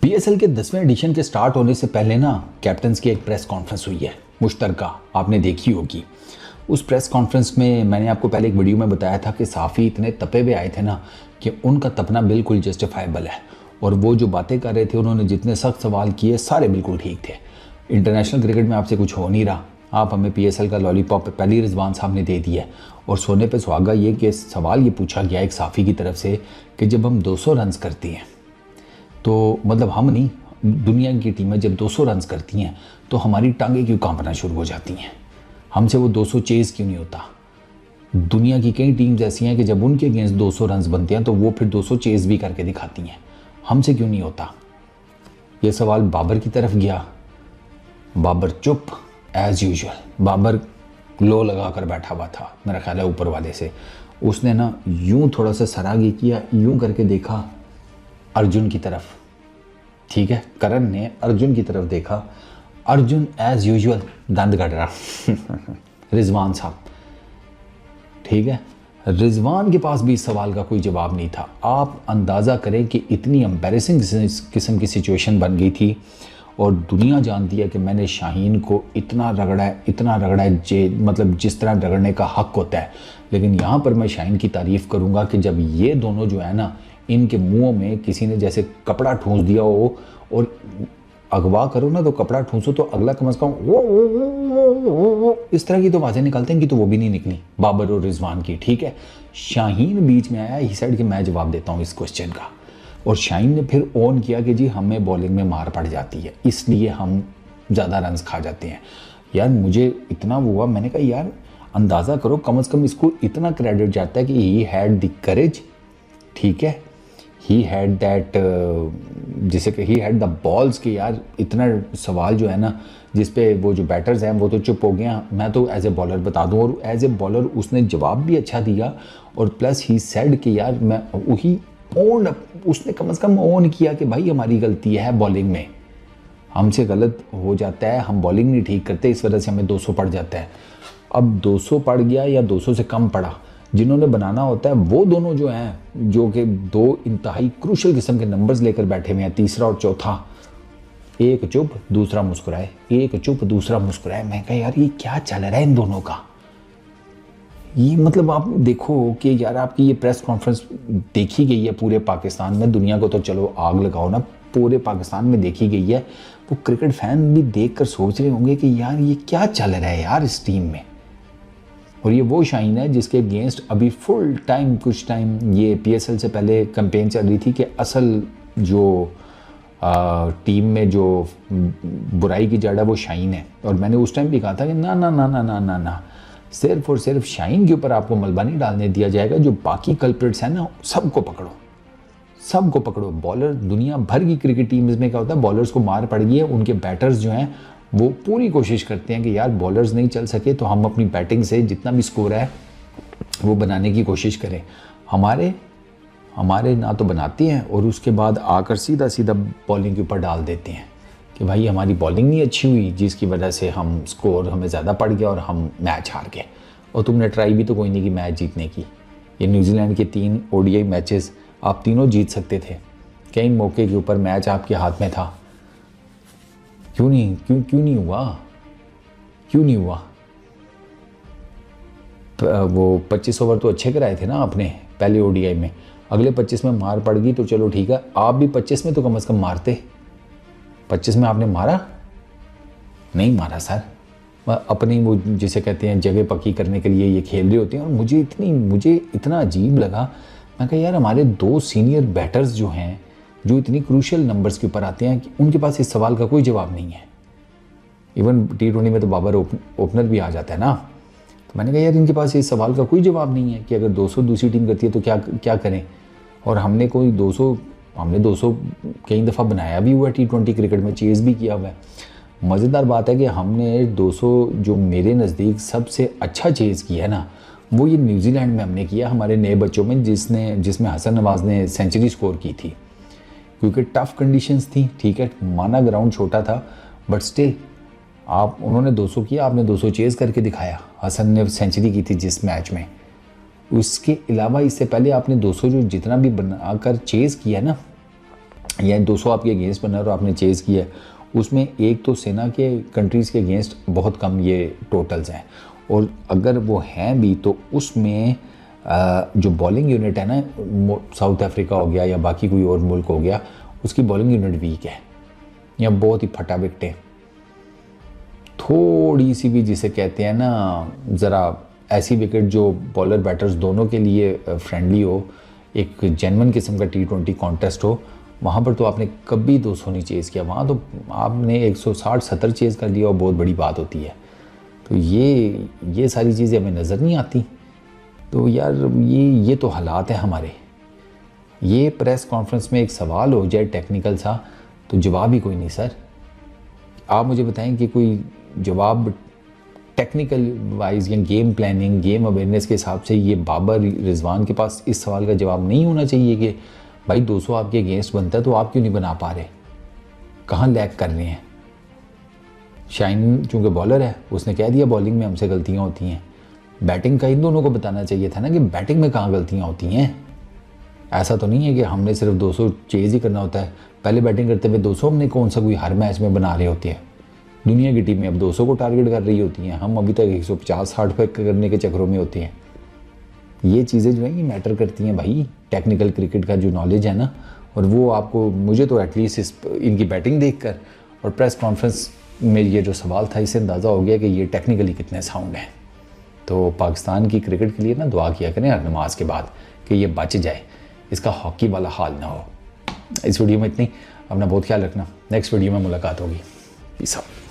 PSL के 10वें addition के स्टार्ट होने से पहले ना कैप्टन्स की एक प्रेस कॉन्फ्रेंस हुई है मुश्तरका, आपने देखी होगी। उस प्रेस कॉन्फ्रेंस में मैंने आपको पहले एक वीडियो में बताया था कि साफ़ी इतने तपे हुए आए थे ना कि उनका तपना बिल्कुल जस्टिफाइबल है, और वो जो बातें कर रहे थे, उन्होंने जितने सख्त सवाल किए सारे बिल्कुल ठीक थे। इंटरनेशनल क्रिकेट में आपसे कुछ हो नहीं रहा, आप हमें पीएसएल का लॉलीपॉप पहली रिजवान साहब ने दे दिया। और सोने पे सुहागा ये कि सवाल ये पूछा गया एक साफ़ी की तरफ से कि जब हम 200 रन करती हैं तो मतलब हम नहीं, दुनिया की टीमें जब 200 रन करती हैं तो हमारी टांगें क्यों कांपना शुरू हो जाती हैं, हमसे वो 200 चेज़ क्यों नहीं होता। दुनिया की कई टीम्स ऐसी हैं कि जब उनके अगेंस्ट 200 रन बनते हैं तो वो फिर 200 चेज़ भी करके दिखाती हैं, हमसे क्यों नहीं होता। ये सवाल बाबर की तरफ गया, बाबर चुप एज़ यूजुअल। बाबर लो लगा कर बैठा हुआ था, मेरा ख्याल है ऊपर वाले से। उसने ना यूं थोड़ा सा सरागी किया, यूं करके देखा अर्जुन की तरफ, ठीक है, करण ने अर्जुन की तरफ देखा, अर्जुन एज यूजुअल दंद कट रहा रिजवान साहब, ठीक है, रिजवान के पास भी इस सवाल का कोई जवाब नहीं था। आप अंदाज़ा करें कि इतनी एम्बैरेसिंग किस्म की सिचुएशन बन गई थी, और दुनिया जानती है कि मैंने शाहीन को इतना रगड़ा है, मतलब जिस तरह रगड़ने का हक होता है। लेकिन यहाँ पर मैं शाहीन की तारीफ़ करूँगा कि जब ये दोनों जो है ना, इनके मुंहों में किसी ने जैसे कपड़ा ठूंस दिया हो, और अगवा करो ना तो कपड़ा ठूंसो तो अगला कम से कम वो इस तरह की तो आवाज़ें निकलते हैं कि तो वो भी नहीं निकली बाबर और रिजवान की, ठीक है। शाहीन बीच में आया, ही साइड कि मैं जवाब देता हूँ इस क्वेश्चन का, और शाहीन ने फिर ऑन किया कि जी हमें बॉलिंग में मार पड़ जाती है, इसलिए हम ज़्यादा रन खा जाते हैं। यार मुझे इतना हुआ, मैंने कहा यार अंदाज़ा करो, कम से कम इसको इतना क्रेडिट जाता है कि ही हैड द करेज, ठीक है, ही हैड दैट, जिसे कि ही हैड द बॉल्स कि यार इतना सवाल जो है ना जिस पे वो जो बैटर्स हैं वो तो चुप हो गए, मैं तो एज ए बॉलर बता दूं, और एज ए बॉलर उसने जवाब भी अच्छा दिया, और प्लस ही सेड कि यार मैं वही ओन, उसने कम से कम ओन किया कि भाई हमारी गलती है बॉलिंग में, हमसे गलत हो जाता है, हम बॉलिंग नहीं ठीक करते, इस वजह से हमें 200 पड़ जाता है। अब 200 पड़ गया या 200 से कम पड़ा, जिन्होंने बनाना होता है वो दोनों जो हैं, जो कि दो इंतहाई क्रूशल किस्म के नंबर्स लेकर बैठे हुए हैं, तीसरा और चौथा, एक चुप दूसरा मुस्कुराए, एक चुप दूसरा मुस्कुराए। मैं कहा यार ये क्या चल रहा है इन दोनों का, ये मतलब आप देखो कि यार आपकी ये प्रेस कॉन्फ्रेंस देखी गई है पूरे पाकिस्तान में, दुनिया को तो चलो आग लगाओ ना, पूरे पाकिस्तान में देखी गई है। वो क्रिकेट फैन भी देख कर सोच रहे होंगे कि यार ये क्या चल रहा है यार इस टीम में। और ये वो शाहीन है जिसके अगेंस्ट अभी फुल टाइम कुछ टाइम ये पीएसएल से पहले कैंपेन चल रही थी कि असल जो टीम में जो बुराई की जड़ है वो शाहीन है। और मैंने उस टाइम भी कहा था कि ना ना ना ना ना ना ना, सिर्फ और सिर्फ शाहीन के ऊपर आपको मलबा नहीं डालने दिया जाएगा, जो बाकी कल्प्रिट्स हैं ना सबको पकड़ो, सबको पकड़ो। बॉलर दुनिया भर की क्रिकेट टीम्स में क्या होता है, बॉलर्स को मार पड़ गई है, उनके बैटर्स जो हैं वो पूरी कोशिश करते हैं कि यार बॉलर्स नहीं चल सके तो हम अपनी बैटिंग से जितना भी स्कोर है वो बनाने की कोशिश करें। हमारे ना तो बनाते हैं, और उसके बाद आकर सीधा सीधा बॉलिंग के ऊपर डाल देते हैं कि भाई हमारी बॉलिंग नहीं अच्छी हुई, जिसकी वजह से हम स्कोर हमें ज़्यादा पड़ गया और हम मैच हार गए। और तुमने ट्राई भी तो कोई नहीं की मैच जीतने की। ये न्यूजीलैंड के 3 ओडीआई मैचेस आप तीनों जीत सकते थे, कई मौके के ऊपर मैच आपके हाथ में था, क्यों नहीं हुआ। वो 25 ओवर तो अच्छे कराए थे ना आपने पहले ओडीआई में, अगले 25 में मार पड़ गई तो चलो ठीक है, आप भी 25 में तो कम से कम मारते। 25 में आपने मारा नहीं, मारा सर, अपनी वो जिसे कहते हैं जगह पक्की करने के लिए ये खेल रहे होते हैं। और मुझे इतना अजीब लगा, मैं कहा यार हमारे 2 सीनियर बैटर्स जो हैं, जो इतनी क्रूशियल नंबर्स के ऊपर आते हैं, कि उनके पास इस सवाल का कोई जवाब नहीं है। इवन T20 में तो बाबर ओपनर भी आ जाता है ना, तो मैंने कहा यार इनके पास इस सवाल का कोई जवाब नहीं है कि अगर 200 दूसरी टीम करती है तो क्या करें। और हमने 200 कई दफ़ा बनाया भी हुआ है, T20 क्रिकेट में चेज़ भी किया हुआ है। मज़ेदार बात है कि हमने 200 जो मेरे नज़दीक सबसे अच्छा चेज़ किया है ना, वो ये न्यूजीलैंड में हमने किया, हमारे नए बच्चों में, जिसमें हसन नवाज़ ने सेंचुरी स्कोर की थी, क्योंकि टफ़ कंडीशंस थी, ठीक है, माना ग्राउंड छोटा था, बट स्टिल उन्होंने 200 किया, आपने 200 चेज़ करके दिखाया, हसन ने सेंचुरी की थी जिस मैच में। उसके अलावा इससे पहले आपने 200 जो जितना भी बनाकर चेज़ किया ना, या 200 आपके अगेंस्ट बना और आपने चेज़ किया, उसमें एक तो सेना के कंट्रीज़ के अगेंस्ट बहुत कम ये टोटल्स हैं, और अगर वो हैं भी तो उसमें जो बॉलिंग यूनिट है ना, साउथ अफ्रीका हो गया या बाकी कोई और मुल्क हो गया, उसकी बॉलिंग यूनिट वीक है या बहुत ही फटा विकटें, थोड़ी सी भी जिसे कहते हैं ना ज़रा ऐसी विकेट जो बॉलर बैटर्स दोनों के लिए फ्रेंडली हो, एक जेन्युइन किस्म का T20 कॉन्टेस्ट हो, वहाँ पर तो आपने कभी 200 नहीं चेज़ किया, वहाँ तो आपने 160-70 चेज़ कर लिया और बहुत बड़ी बात होती है। तो ये सारी चीज़ें हमें नज़र नहीं आती। तो यार ये तो हालात है हमारे। ये प्रेस कॉन्फ्रेंस में एक सवाल हो जाए टेक्निकल सा तो जवाब ही कोई नहीं सर। आप मुझे बताएं कि कोई जवाब टेक्निकल वाइज या गेम प्लानिंग, गेम अवेयरनेस के हिसाब से ये बाबर रिजवान के पास इस सवाल का जवाब नहीं होना चाहिए कि भाई 200 आपके अगेंस्ट बनता है तो आप क्यों नहीं बना पा रहे, कहाँ लैग कर रहे हैं। शाइन चूँकि बॉलर है, उसने कह दिया बॉलिंग में हमसे गलतियाँ होती हैं, बैटिंग का इन दोनों को बताना चाहिए था ना कि बैटिंग में कहाँ गलतियाँ होती हैं। ऐसा तो नहीं है कि हमने सिर्फ 200 चेज़ ही करना होता है, पहले बैटिंग करते हुए 200 हमने कौन सा कोई हर मैच में बना रहे होते हैं। दुनिया की टीमें अब 200 को टारगेट कर रही होती हैं, हम अभी तक 150-60 पे करने के चक्करों में होते हैं। ये चीज़ें जो हैं ये मैटर करती हैं भाई, टेक्निकल क्रिकेट का जो नॉलेज है ना, और वो आपको, मुझे तो एटलीस्ट इनकी बैटिंग देखकर और प्रेस कॉन्फ्रेंस में ये जो सवाल था इससे अंदाज़ा हो गया कि ये टेक्निकली कितने साउंड हैं। तो पाकिस्तान की क्रिकेट के लिए ना दुआ किया करें हर नमाज के बाद कि ये बच जाए, इसका हॉकी वाला हाल ना हो। इस वीडियो में इतनी, अपना बहुत ख्याल रखना, नेक्स्ट वीडियो में मुलाकात होगी। Peace out.